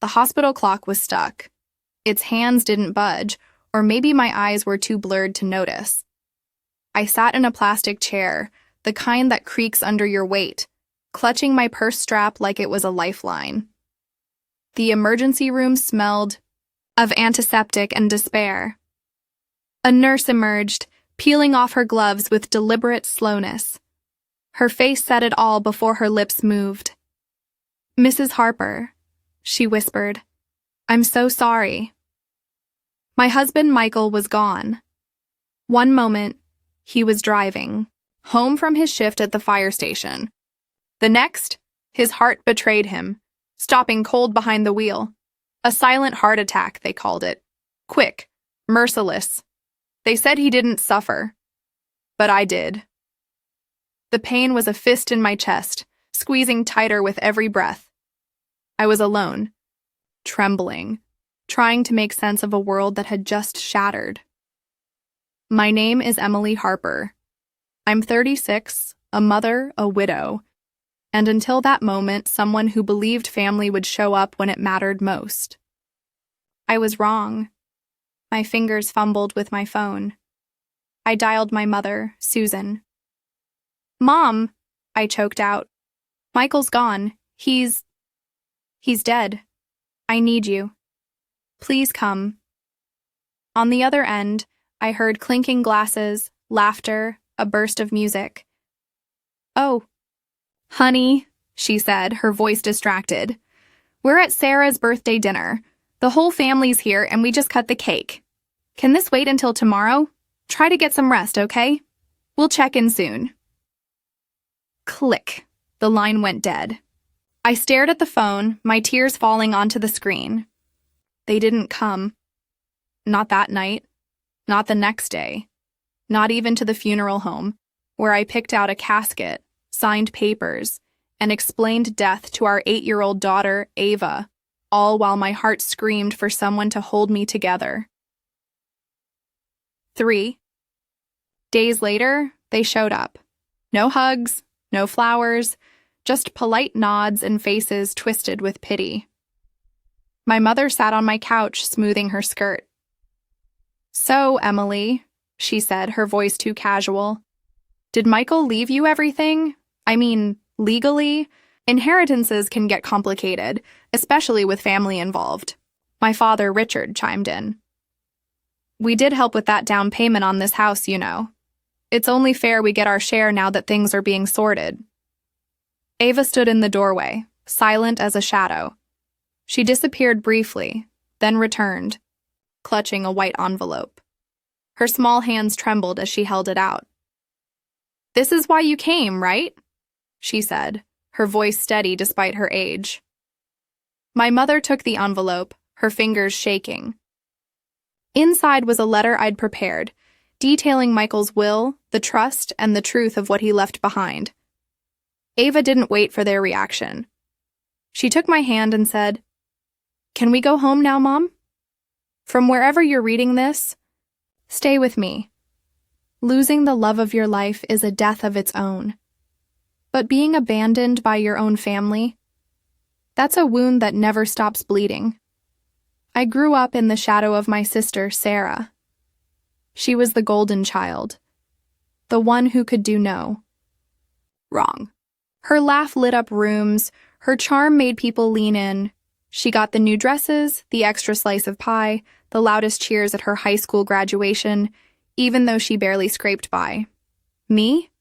The hospital clock was stuck. Its hands didn't budge, or maybe my eyes were too blurred to notice. I sat in a plastic chair, the kind that creaks under your weight, clutching my purse strap like it was a lifeline. The emergency room smelled of antiseptic and despair. A nurse emerged, peeling off her gloves with deliberate slowness. Her face said it all before her lips moved. "Mrs. Harper," she whispered, "I'm so sorry." My husband Michael was gone. One moment, he was driving, home from his shift at the fire station. The next, his heart betrayed him, stopping cold behind the wheel. A silent heart attack, they called it. Quick, merciless. They said he didn't suffer. But I did. The pain was a fist in my chest, squeezing tighter with every breath. I was alone, trembling, trying to make sense of a world that had just shattered. My name is Emily Harper. I'm 36, a mother, a widow, and until that moment, someone who believed family would show up when it mattered most. I was wrong. My fingers fumbled with my phone. I dialed my mother, Susan. "Mom," I choked out. "Michael's gone. He's dead. I need you. Please come." On the other end, I heard clinking glasses, laughter, a burst of music. "Oh, honey," she said, her voice distracted. "We're at Sarah's birthday dinner. The whole family's here and we just cut the cake. Can this wait until tomorrow? Try to get some rest, okay? We'll check in soon." Click. The line went dead. I stared at the phone, my tears falling onto the screen. They didn't come. Not that night. Not the next day. Not even to the funeral home, where I picked out a casket, signed papers, and explained death to our 8-year-old daughter, Ava, all while my heart screamed for someone to hold me together. 3 days later, they showed up. No hugs, no flowers, just polite nods and faces twisted with pity. My mother sat on my couch, smoothing her skirt. "So, Emily," she said, her voice too casual, "did Michael leave you everything? I mean, legally? Inheritances can get complicated, especially with family involved." My father, Richard, chimed in. "We did help with that down payment on this house, you know. It's only fair we get our share now that things are being sorted." Ava stood in the doorway, silent as a shadow. She disappeared briefly, then returned, clutching a white envelope. Her small hands trembled as she held it out. "This is why you came, right?" she said, her voice steady despite her age. My mother took the envelope, her fingers shaking. Inside was a letter I'd prepared, detailing Michael's will, the trust, and the truth of what he left behind. Ava didn't wait for their reaction. She took my hand and said, "Can we go home now, Mom? From wherever you're reading this, stay with me. Losing the love of your life is a death of its own. But being abandoned by your own family, that's a wound that never stops bleeding. I grew up in the shadow of my sister, Sarah. She was the golden child, the one who could do no wrong. Her laugh lit up rooms, her charm made people lean in. She got the new dresses, the extra slice of pie, the loudest cheers at her high school graduation, even though she barely scraped by. Me?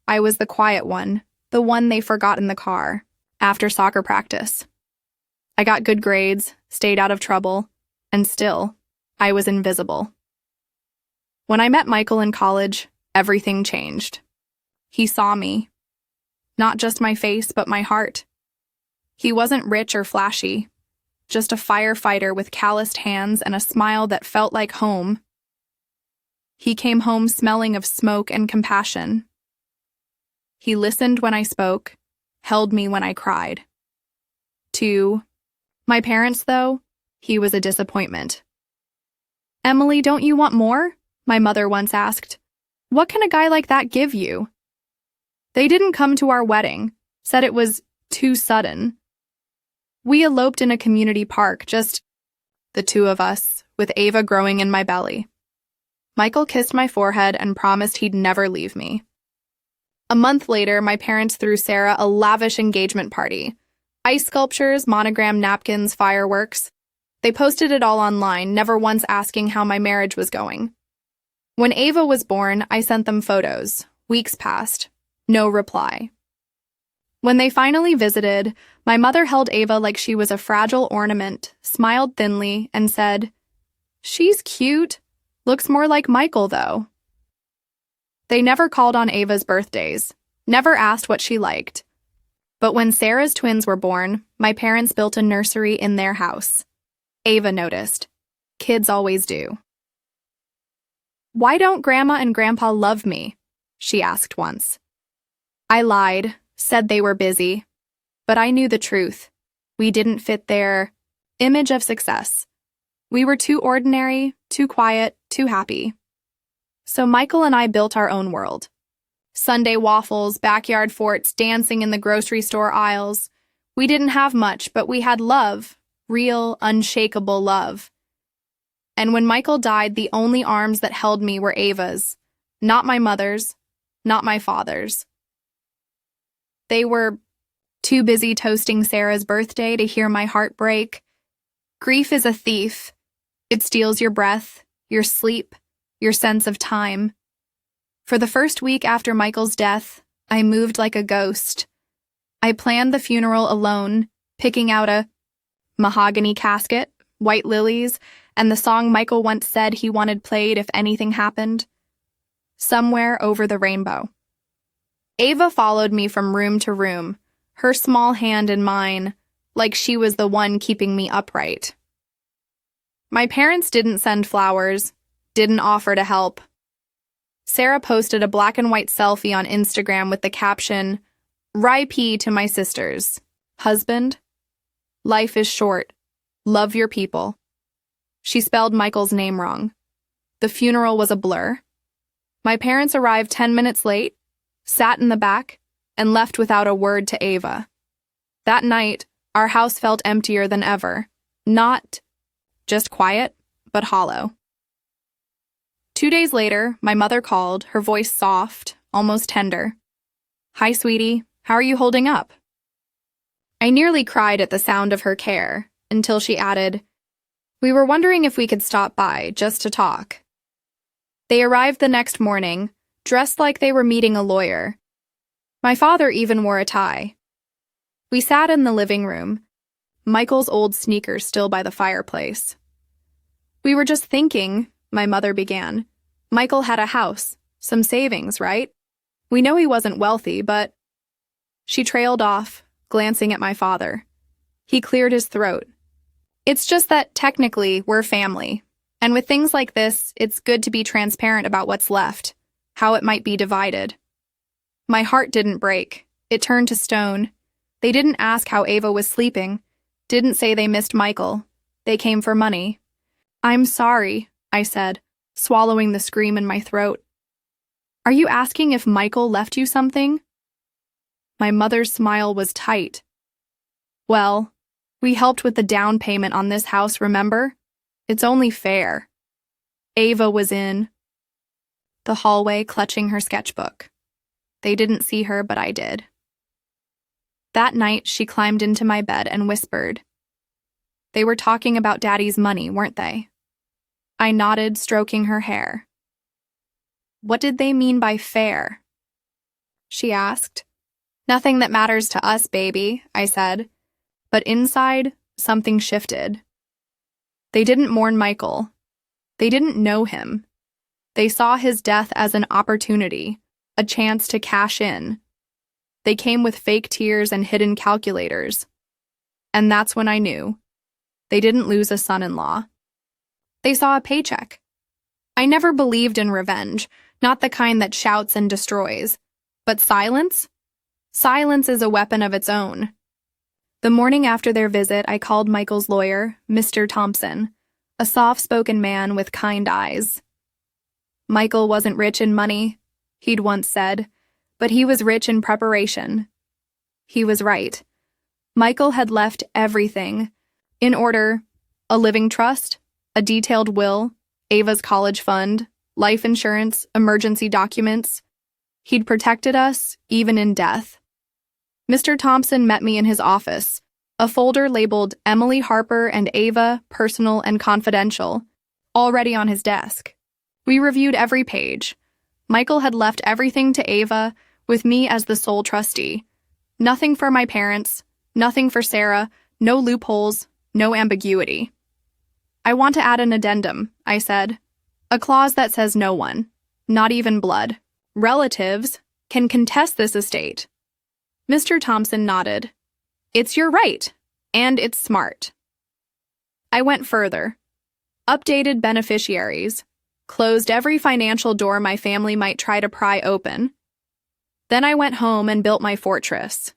I was the quiet one, the one they forgot in the car, after soccer practice. I got good grades, stayed out of trouble, and still, I was invisible. When I met Michael in college, everything changed. He saw me. Not just my face, but my heart. He wasn't rich or flashy, just a firefighter with calloused hands and a smile that felt like home. He came home smelling of smoke and compassion. He listened when I spoke, held me when I cried. To my parents, though, he was a disappointment. "Emily, don't you want more?" my mother once asked. "What can a guy like that give you?" They didn't come to our wedding, said it was too sudden. We eloped in a community park, just the two of us, with Ava growing in my belly. Michael kissed my forehead and promised he'd never leave me. A month later, my parents threw Sarah a lavish engagement party. Ice sculptures, monogram napkins, fireworks. They posted it all online, never once asking how my marriage was going. When Ava was born, I sent them photos. Weeks passed. No reply. When they finally visited, my mother held Ava like she was a fragile ornament, smiled thinly, and said, "She's cute. Looks more like Michael, though." They never called on Ava's birthdays, never asked what she liked. But when Sarah's twins were born, my parents built a nursery in their house. Ava noticed. Kids always do. "Why don't Grandma and Grandpa love me?" she asked once. I lied, said they were busy, but I knew the truth. We didn't fit their image of success. We were too ordinary, too quiet, too happy. So Michael and I built our own world. Sunday waffles, backyard forts, dancing in the grocery store aisles. We didn't have much, but we had love, real, unshakable love. And when Michael died, the only arms that held me were Ava's, not my mother's, not my father's. They were too busy toasting Sarah's birthday to hear my heart break. Grief is a thief. It steals your breath, your sleep, your sense of time. For the first week after Michael's death, I moved like a ghost. I planned the funeral alone, picking out a mahogany casket, white lilies, and the song Michael once said he wanted played if anything happened. Somewhere over the rainbow. Ava followed me from room to room, her small hand in mine, like she was the one keeping me upright. My parents didn't send flowers, didn't offer to help. Sarah posted a black and white selfie on Instagram with the caption, "RIP to my sisters. Husband, life is short. Love your people." She spelled Michael's name wrong. The funeral was a blur. My parents arrived 10 minutes late, sat in the back, and left without a word to Ava. That night, our house felt emptier than ever. Not just quiet, but hollow. 2 days later, my mother called, her voice soft, almost tender. "Hi, sweetie. How are you holding up?" I nearly cried at the sound of her care, until she added, "We were wondering if we could stop by, just to talk." They arrived the next morning, dressed like they were meeting a lawyer. My father even wore a tie. We sat in the living room, Michael's old sneakers still by the fireplace. "We were just thinking," my mother began. "Michael had a house, some savings, right? We know he wasn't wealthy, but—" She trailed off, glancing at my father. He cleared his throat. "It's just that, technically, we're family. And with things like this, it's good to be transparent about what's left, how it might be divided." My heart didn't break. It turned to stone. They didn't ask how Ava was sleeping, didn't say they missed Michael. They came for money. "I'm sorry," I said, swallowing the scream in my throat. "Are you asking if Michael left you something?" My mother's smile was tight. "Well, we helped with the down payment on this house, remember? It's only fair." Ava was in the hallway clutching her sketchbook. They didn't see her, but I did. That night, she climbed into my bed and whispered. They were talking about Daddy's money, weren't they? I nodded, stroking her hair. "What did they mean by fair?" she asked. "Nothing that matters to us, baby," I said. But inside, something shifted. They didn't mourn Michael. They didn't know him. They saw his death as an opportunity, a chance to cash in. They came with fake tears and hidden calculators. And that's when I knew. They didn't lose a son-in-law. They saw a paycheck. I never believed in revenge, not the kind that shouts and destroys. But silence? Silence is a weapon of its own. The morning after their visit, I called Michael's lawyer, Mr. Thompson, a soft-spoken man with kind eyes. Michael wasn't rich in money, he'd once said, but he was rich in preparation. He was right. Michael had left everything. In order: a living trust, a detailed will, Ava's college fund, life insurance, emergency documents. He'd protected us, even in death. Mr. Thompson met me in his office, a folder labeled Emily Harper and Ava, Personal and Confidential, already on his desk. We reviewed every page. Michael had left everything to Ava, with me as the sole trustee. Nothing for my parents, nothing for Sarah, no loopholes, no ambiguity. "I want to add an addendum," I said. "A clause that says no one, not even blood, relatives, can contest this estate." Mr. Thompson nodded. "It's your right, and it's smart." I went further. Updated beneficiaries. Closed every financial door my family might try to pry open. Then I went home and built my fortress.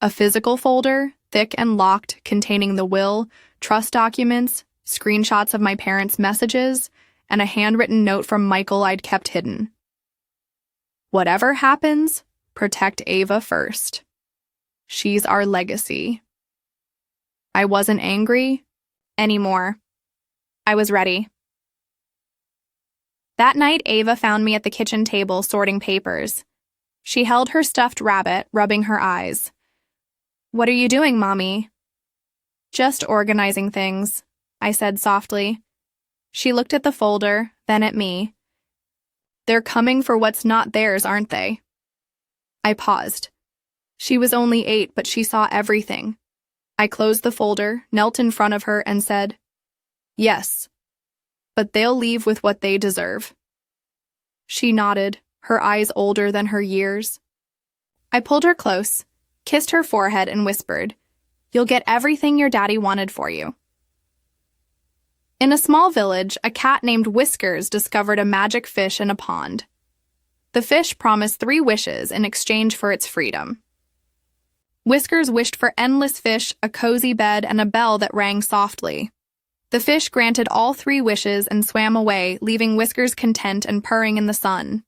A physical folder, thick and locked, containing the will, trust documents, screenshots of my parents' messages, and a handwritten note from Michael I'd kept hidden. "Whatever happens, protect Ava first. She's our legacy." I wasn't angry anymore. I was ready. That night, Ava found me at the kitchen table sorting papers. She held her stuffed rabbit, rubbing her eyes. "What are you doing, Mommy?" "Just organizing things," I said softly. She looked at the folder, then at me. "They're coming for what's not theirs, aren't they?" I paused. She was only 8, but she saw everything. I closed the folder, knelt in front of her, and said, "Yes, but they'll leave with what they deserve." She nodded, her eyes older than her years. I pulled her close, kissed her forehead, and whispered, "You'll get everything your daddy wanted for you." In a small village, a cat named Whiskers discovered a magic fish in a pond. The fish promised 3 wishes in exchange for its freedom. Whiskers wished for endless fish, a cozy bed, and a bell that rang softly. The fish granted all 3 wishes and swam away, leaving Whiskers content and purring in the sun.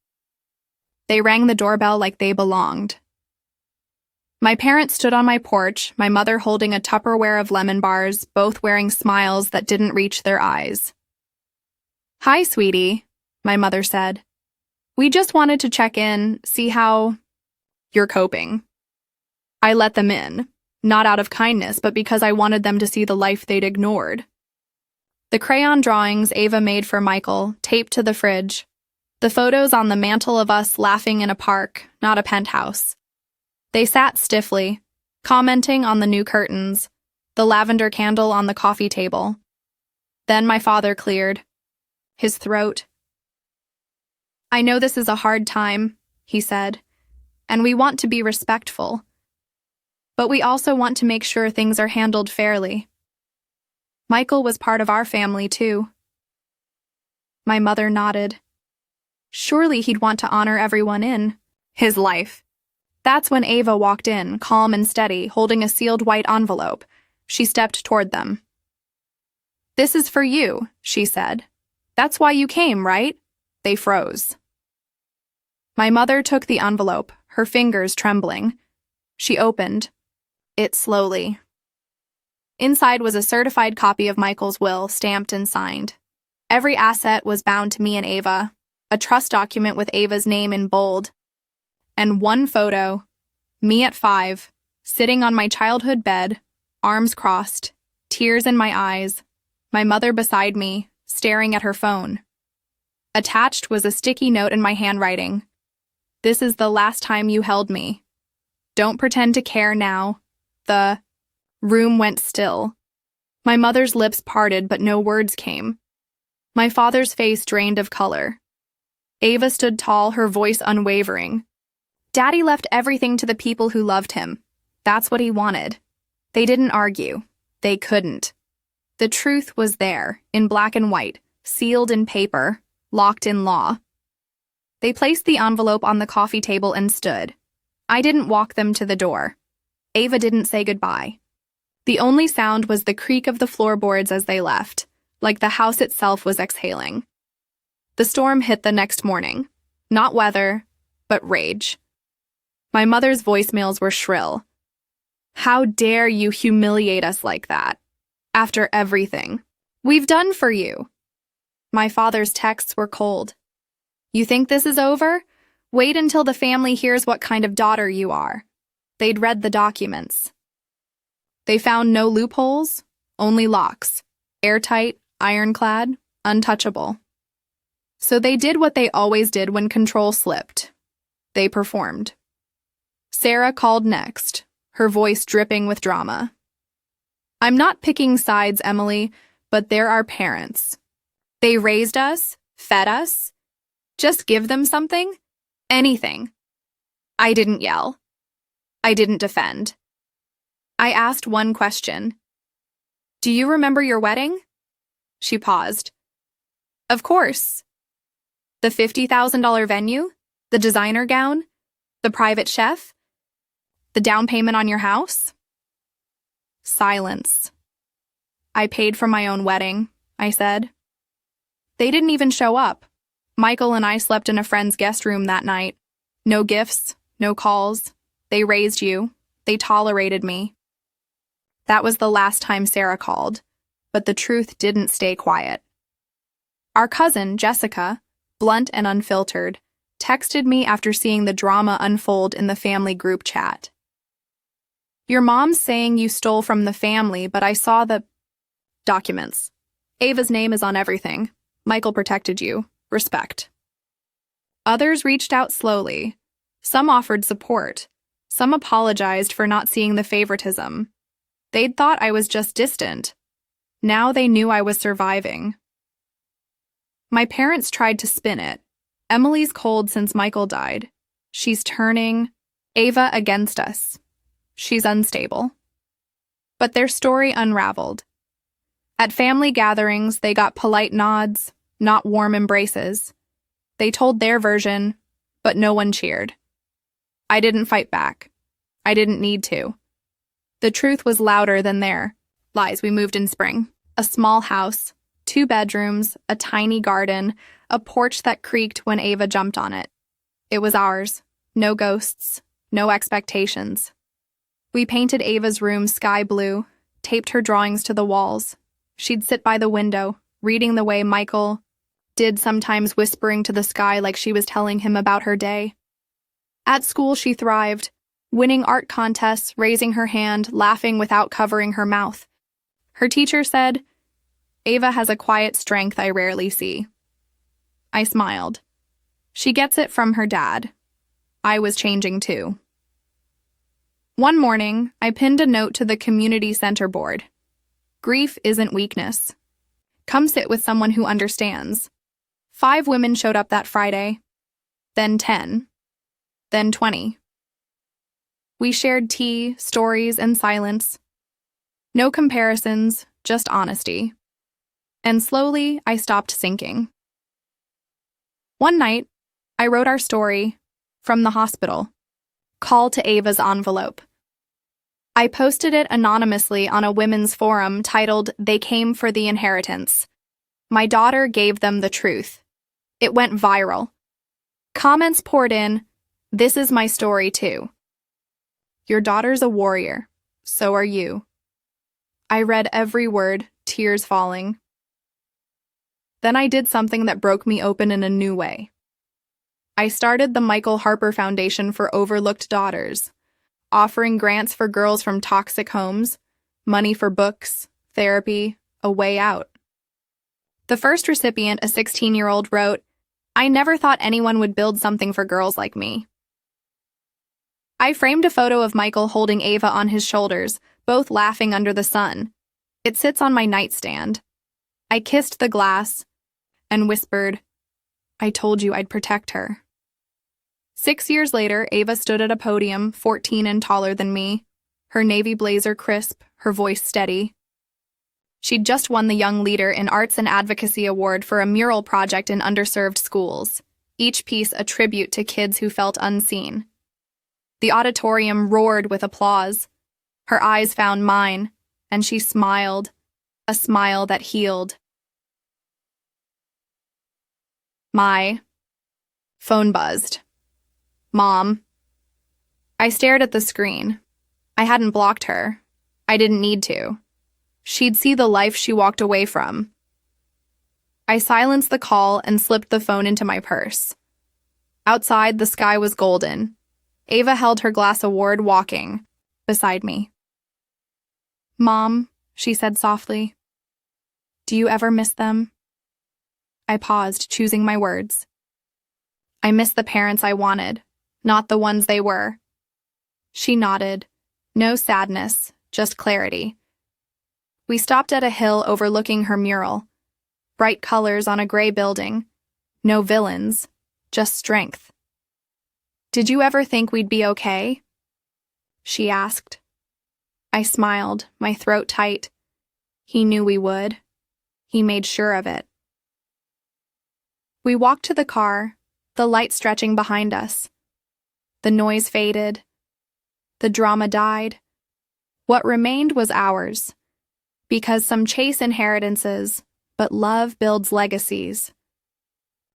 They rang the doorbell like they belonged. My parents stood on my porch, my mother holding a Tupperware of lemon bars, both wearing smiles that didn't reach their eyes. "Hi, sweetie," my mother said. "We just wanted to check in, see how you're coping." I let them in, not out of kindness, but because I wanted them to see the life they'd ignored. The crayon drawings Ava made for Michael, taped to the fridge. The photos on the mantle of us laughing in a park, not a penthouse. They sat stiffly, commenting on the new curtains, the lavender candle on the coffee table. Then my father cleared his throat. "I know this is a hard time," he said, "and we want to be respectful. But we also want to make sure things are handled fairly. Michael was part of our family, too." My mother nodded. Surely he'd want to honor everyone in his life. That's when Ava walked in, calm and steady, holding a sealed white envelope. She stepped toward them. "This is for you," she said. "That's why you came, right?" They froze. My mother took the envelope, her fingers trembling. She opened it slowly. Inside was a certified copy of Michael's will, stamped and signed. Every asset was bound to me and Ava, a trust document with Ava's name in bold. And one photo, me at 5, sitting on my childhood bed, arms crossed, tears in my eyes, my mother beside me, staring at her phone. Attached was a sticky note in my handwriting. "This is the last time you held me. Don't pretend to care now." The room went still. My mother's lips parted, but no words came. My father's face drained of color. Ava stood tall, her voice unwavering. "Daddy left everything to the people who loved him. That's what he wanted." They didn't argue. They couldn't. The truth was there, in black and white, sealed in paper, locked in law. They placed the envelope on the coffee table and stood. I didn't walk them to the door. Ava didn't say goodbye. The only sound was the creak of the floorboards as they left, like the house itself was exhaling. The storm hit the next morning. Not weather, but rage. My mother's voicemails were shrill. How dare you humiliate us like that? After everything we've done for you. My father's texts were cold. You think this is over? Wait until the family hears what kind of daughter you are. They'd read the documents. They found no loopholes, only locks. Airtight, ironclad, untouchable. So they did what they always did when control slipped. They performed. Sarah called next, her voice dripping with drama. I'm not picking sides, Emily, but they're our parents. They raised us, fed us. Just give them something. Anything. I didn't yell. I didn't defend. I asked one question. Do you remember your wedding? She paused. Of course. The $50,000 venue? The designer gown? The private chef? The down payment on your house? Silence. I paid for my own wedding, I said. They didn't even show up. Michael and I slept in a friend's guest room that night. No gifts, no calls. They raised you. They tolerated me. That was the last time Sarah called, but the truth didn't stay quiet. Our cousin, Jessica, blunt and unfiltered, texted me after seeing the drama unfold in the family group chat. Your mom's saying you stole from the family, but I saw the documents. Ava's name is on everything. Michael protected you. Respect. Others reached out slowly. Some offered support. Some apologized for not seeing the favoritism. They'd thought I was just distant. Now they knew I was surviving. My parents tried to spin it. Emily's cold since Michael died. She's turning Ava against us. She's unstable. But their story unraveled. At family gatherings, they got polite nods, not warm embraces. They told their version, but no one cheered. I didn't fight back. I didn't need to. The truth was louder than their lies. We moved in spring. A small house, 2 bedrooms, a tiny garden, a porch that creaked when Ava jumped on it. It was ours. No ghosts, no expectations. We painted Ava's room sky blue, taped her drawings to the walls. She'd sit by the window, reading the way Michael did, sometimes whispering to the sky like she was telling him about her day. At school, she thrived, winning art contests, raising her hand, laughing without covering her mouth. Her teacher said, Ava has a quiet strength I rarely see. I smiled. She gets it from her dad. I was changing too. One morning, I pinned a note to the community center board. Grief isn't weakness. Come sit with someone who understands. 5 women showed up that Friday. Then 10. Then 20. We shared tea, stories, and silence. No comparisons, just honesty. And slowly, I stopped sinking. One night, I wrote our story from the hospital. Call to Ava's envelope. I posted it anonymously on a women's forum titled, They Came for the Inheritance. My daughter gave them the truth. It went viral. Comments poured in, This is my story too. Your daughter's a warrior. So are you. I read every word, tears falling. Then I did something that broke me open in a new way. I started the Michael Harper Foundation for Overlooked Daughters, offering grants for girls from toxic homes, money for books, therapy, a way out. The first recipient, a 16-year-old, wrote, I never thought anyone would build something for girls like me. I framed a photo of Michael holding Ava on his shoulders, both laughing under the sun. It sits on my nightstand. I kissed the glass and whispered, I told you I'd protect her. 6 years later, Ava stood at a podium, 14 and taller than me, her navy blazer crisp, her voice steady. She'd just won the Young Leader in Arts and Advocacy Award for a mural project in underserved schools, each piece a tribute to kids who felt unseen. The auditorium roared with applause. Her eyes found mine, and she smiled, a smile that healed. My phone buzzed. Mom. I stared at the screen. I hadn't blocked her. I didn't need to. She'd see the life she walked away from. I silenced the call and slipped the phone into my purse. Outside, the sky was golden. Ava held her glass of ward walking beside me. "Mom," she said softly, "do you ever miss them?" I paused, choosing my words. "I miss the parents I wanted, not the ones they were." She nodded. No sadness, just clarity. We stopped at a hill overlooking her mural. Bright colors on a gray building. No villains, just strength. "Did you ever think we'd be okay?" she asked. I smiled, my throat tight. He knew we would. He made sure of it. We walked to the car, the light stretching behind us. The noise faded. The drama died. What remained was ours. Because some chase inheritances, but love builds legacies.